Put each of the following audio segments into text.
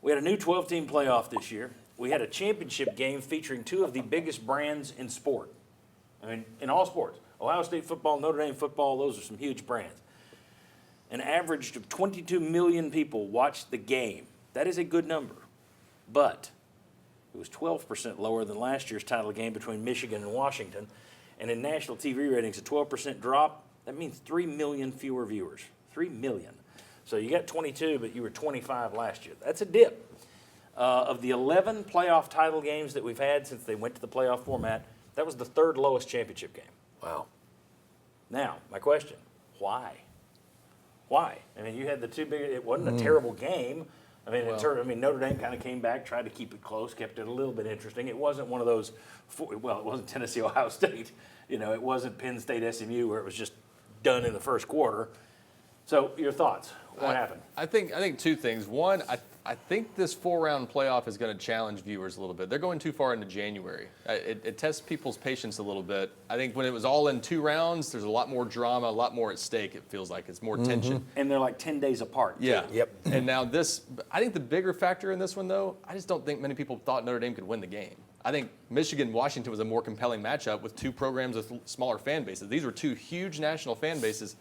We had a new 12-team playoff this year. We had a championship game featuring two of the biggest brands in sport. I mean, in all sports. Ohio State football, Notre Dame football, those are some huge brands. An average of 22 million people watched the game. That is a good number. But it was 12% lower than last year's title game between Michigan and Washington. And in national TV ratings, a 12% drop, that means 3 million fewer viewers. 3 million. So you got 22, but you were 25 last year. That's a dip. Of the 11 playoff title games that we've had since they went to the playoff format, that was the third lowest championship game. Wow. Now, my question, why? Why? I mean, you had the two big, it wasn't a terrible game. I mean, Notre Dame kind of came back, tried to keep it close, kept it a little bit interesting. It wasn't one of those, it wasn't Tennessee, Ohio State. You know, it wasn't Penn State, SMU, where it was just done in the first quarter. So, your thoughts? What happened? I think two things. One, I think this 4-round playoff is going to challenge viewers a little bit. They're going too far into January. It tests people's patience a little bit. I think when it was all in 2 rounds, there's a lot more drama, a lot more at stake. It feels like it's more tension. And they're like 10 days apart. Yeah. Too. Yep. And now I think the bigger factor in this one, though, I just don't think many people thought Notre Dame could win the game. I think Michigan-Washington was a more compelling matchup with two programs with smaller fan bases. These were two huge national fan bases.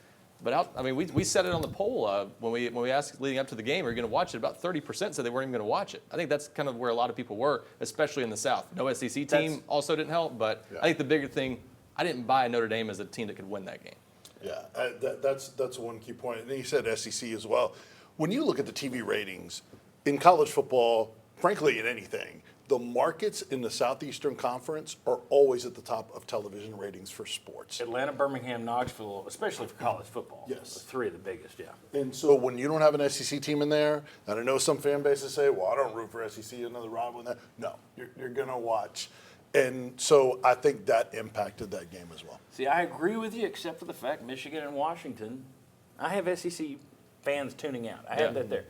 But we said it on the poll when we asked leading up to the game, are you going to watch it? About 30% said they weren't even going to watch it. I think that's kind of where a lot of people were, especially in the South. No SEC team also didn't help, but I think the bigger thing, I didn't buy Notre Dame as a team that could win that game. Yeah, that's one key point. And you said SEC as well. When you look at the TV ratings in college football, frankly, in anything, the markets in the Southeastern Conference are always at the top of television ratings for sports. Atlanta, Birmingham, Knoxville, especially for college football. Yes. The 3 of the biggest, yeah. And so when you don't have an SEC team in there, and I know some fan bases say, well, I don't root for SEC, another rival in that. No, you're going to watch. And so I think that impacted that game as well. See, I agree with you, except for the fact Michigan and Washington, I have SEC fans tuning out. I have that there.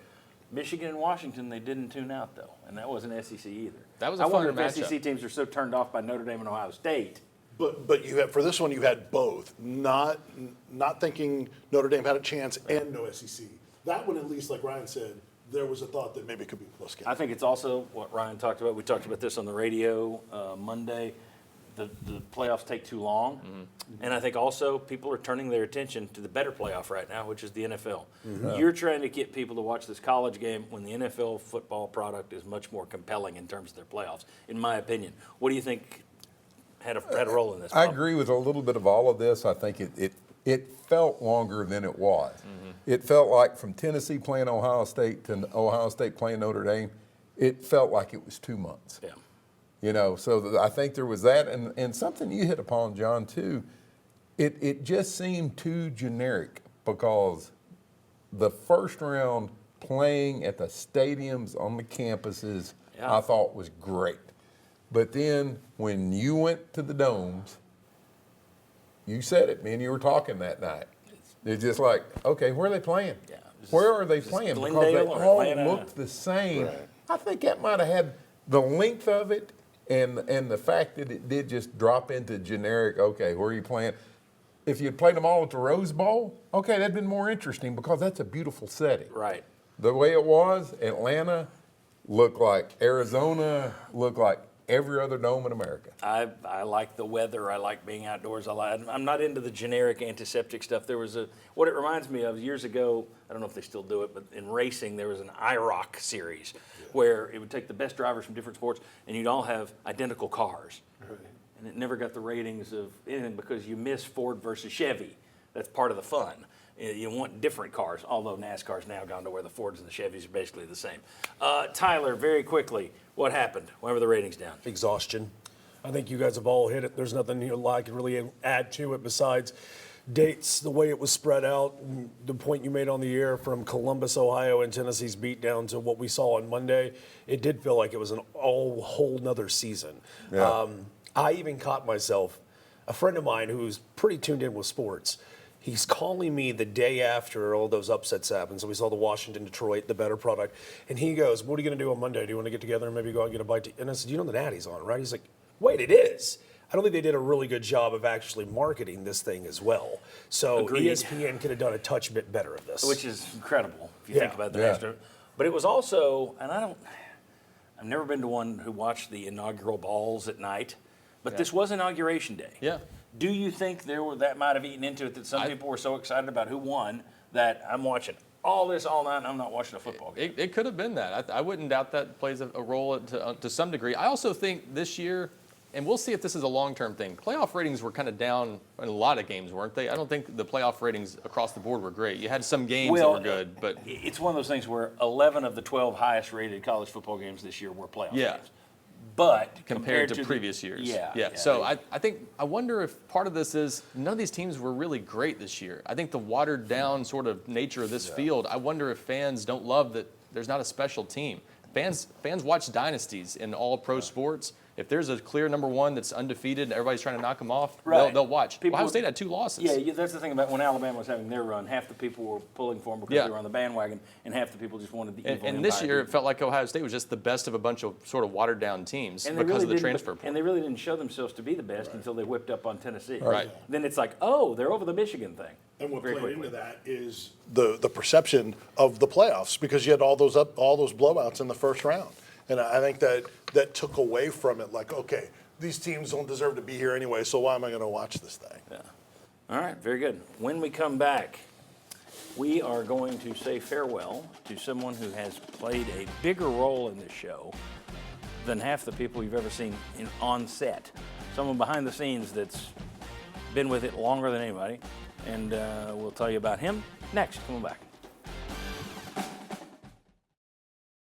Michigan and Washington, they didn't tune out, though, and that wasn't SEC either. That was a I wonder funner if SEC teams are so turned off by Notre Dame and Ohio State. But you have, for this one, you had both. Not thinking Notre Dame had a chance and no SEC. That one, at least, like Ryan said, there was a thought that maybe it could be a close game. I think it's also what Ryan talked about. We talked about this on the radio Monday. The playoffs take too long. And I think also people are turning their attention to the better playoff right now, which is the NFL. You're trying to get people to watch this college game when the NFL football product is much more compelling in terms of their playoffs, in my opinion. What do you think had a role in this? I agree with a little bit of all of this. I think it felt longer than it was. It felt like from Tennessee playing Ohio State to Ohio State playing Notre Dame, it felt like it was 2 months. Yeah. You know, so I think there was that, and something you hit upon, John, too. It just seemed too generic because the first round playing at the stadiums on the campuses, I thought was great. But then when you went to the domes, you said it, me and you were talking that night. It's just like, okay, where are they playing? Yeah, Where are they playing? Because they Glendale or all Atlanta. looked the same. Right. I think that might have had the length of it and the fact that it did just drop into generic, okay, where are you playing? If you had played them all at the Rose Bowl, okay, that'd been more interesting because that's a beautiful setting. Right. The way it was, Atlanta looked like Arizona, looked like every other dome in America. I like the weather. I like being outdoors. I'm not into the generic antiseptic stuff. There was what it reminds me of years ago, I don't know if they still do it, but in racing there was an IROC series where it would take the best drivers from different sports and you'd all have identical cars. Right. And it never got the ratings of anything because you miss Ford versus Chevy. That's part of the fun. You want different cars, although NASCAR's now gone to where the Fords and the Chevys are basically the same. Tyler, very quickly, what happened? Why were the ratings down? Exhaustion. I think you guys have all hit it. There's nothing I can really add to it besides dates, the way it was spread out, and the point you made on the air from Columbus, Ohio, and Tennessee's beat down to what we saw on Monday. It did feel like it was an whole nother season. Yeah. I even caught myself, a friend of mine who's pretty tuned in with sports, he's calling me the day after all those upsets happened. So we saw the Washington, Detroit, the better product. And he goes, what are you going to do on Monday? Do you want to get together and maybe go out and get a bite? And I said, you know the Natty's on, right? He's like, wait, it is. I don't think they did a really good job of actually marketing this thing as well. So Agreed. ESPN could have done a touch bit better of this. Which is incredible if you think about the extra. But it was also, and I've never been to one who watched the inaugural balls at night, but this was Inauguration Day. Yeah. Do you think that might have eaten into it, that some people were so excited about who won that I'm watching all this all night and I'm not watching a football game? It could have been that. I wouldn't doubt that plays a role to some degree. I also think this year, and we'll see if this is a long-term thing, playoff ratings were kind of down in a lot of games, weren't they? I don't think the playoff ratings across the board were great. You had some games that were good, but it's one of those things where 11 of the 12 highest-rated college football games this year were playoff games. But compared to previous years. Yeah. So I wonder if part of this is none of these teams were really great this year. I think the watered down sort of nature of this field, I wonder if fans don't love that there's not a special team. Fans watch dynasties in all pro sports. If there's a clear number one that's undefeated and everybody's trying to knock them off, they'll watch. Ohio State had 2 losses. Yeah, that's the thing about when Alabama was having their run. Half the people were pulling for them because they were on the bandwagon, and half the people just wanted the evil And this Empire year, team. it felt like Ohio State was just the best of a bunch of sort of watered down teams And they because really of the didn't- transfer portal. And they really didn't show themselves to be the best until they whipped up on Tennessee. Right. Then it's like, oh, they're over the Michigan thing. And what Very played quickly. into that is the perception of the playoffs, because you had all those blowouts in the first round, and I think that took away from it. Like, okay, these teams don't deserve to be here anyway, so why am I going to watch this thing? Yeah. All right, very good. When we come back, we are going to say farewell to someone who has played a bigger role in this show than half the people you've ever seen on set. Someone behind the scenes that's been with it longer than anybody. And we'll tell you about him next. Come on back.